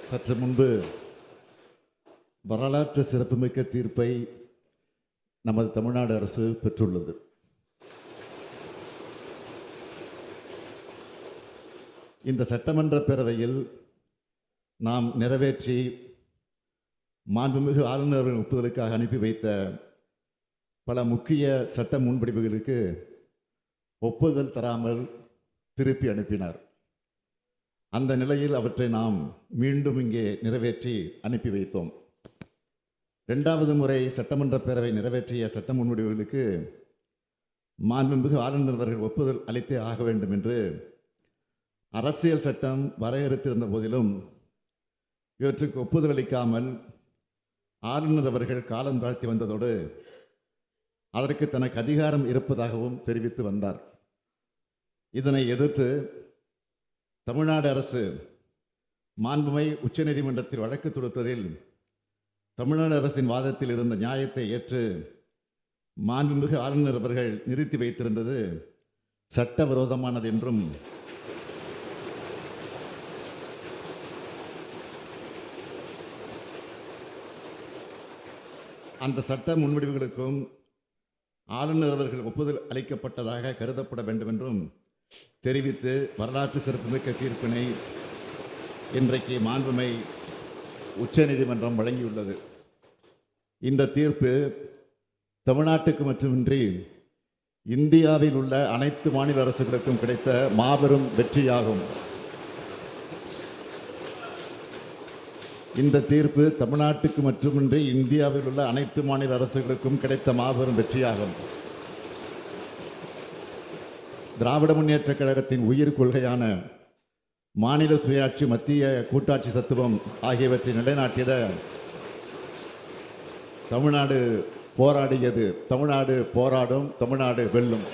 சற்று முன்பு வரலாற்று சிறப்புமிக்க தீர்ப்பை நமது தமிழ்நாடு அரசு பெற்றுள்ளது. இந்த சட்டமன்ற பேரவையில் நாம் நிறைவேற்றி மாண்புமிகு ஆளுநரின் ஒப்புதலுக்காக அனுப்பி வைத்த பல முக்கிய சட்ட முன்வடிவுகளுக்கு ஒப்புதல் தராமல் திருப்பி அனுப்பினார். அந்த நிலையில் அவற்றை நாம் மீண்டும் இங்கே நிறைவேற்றி அனுப்பி வைத்தோம். இரண்டாவது முறை சட்டமன்ற பேரவை நிறைவேற்றிய சட்ட முன்வடிவுகளுக்கு மாண்புமிகு ஆளுநர் அவர்கள் ஒப்புதல் அளித்தே ஆக வேண்டும் என்று அரசியல் சட்டம் வரையறுத்திருந்த போதிலும் இவற்றுக்கு ஒப்புதல் அளிக்காமல் ஆளுநர் அவர்கள் காலம் தாழ்த்தி வந்ததோடு அதற்கு தனக்கு அதிகாரம் இருப்பதாகவும் தெரிவித்து வந்தார். இதனை எதிர்த்து தமிழ்நாடு அரசு மாண்புமிகு உச்சநீதிமன்றத்தில் வழக்கு தொடுத்ததில் தமிழ்நாடு அரசின் வாதத்தில் இருந்த நியாயத்தை ஏற்று மாண்புமிகு ஆளுநர் அவர்கள் நிறுத்தி வைத்திருந்தது சட்டவிரோதமானது என்றும் அந்த சட்ட முன்வடிவுகளுக்கும் ஆளுநர் அவர்கள் ஒப்புதல் அளிக்கப்பட்டதாக கருதப்பட வேண்டும் என்றும் தெரிவித்து வரலாற்று சிறப்புமிக்க தீர்ப்பினை இன்றைக்கு மாண்புமிகு உச்சநீதிமன்றம் வழங்கியுள்ளது. இந்த தீர்ப்பு தமிழ்நாட்டுக்கு மட்டுமின்றி இந்தியாவில் உள்ள அனைத்து மாநில அரசுகளுக்கும் கிடைத்த மாபெரும் வெற்றியாகும். இந்த தீர்ப்பு தமிழ்நாட்டுக்கு மட்டுமின்றி இந்தியாவில் உள்ள அனைத்து மாநில அரசுகளுக்கும் கிடைத்த மாபெரும் வெற்றியாகும். திராவிட முன்னேற்ற கழகத்தின் உயிர் கொள்கையான மாநில சுயாட்சி, மத்திய கூட்டாட்சி தத்துவம் ஆகியவற்றை நிலைநாட்டிட தமிழ்நாடு போராடியது. தமிழ்நாடு போராடும், தமிழ்நாடு வெல்லும்.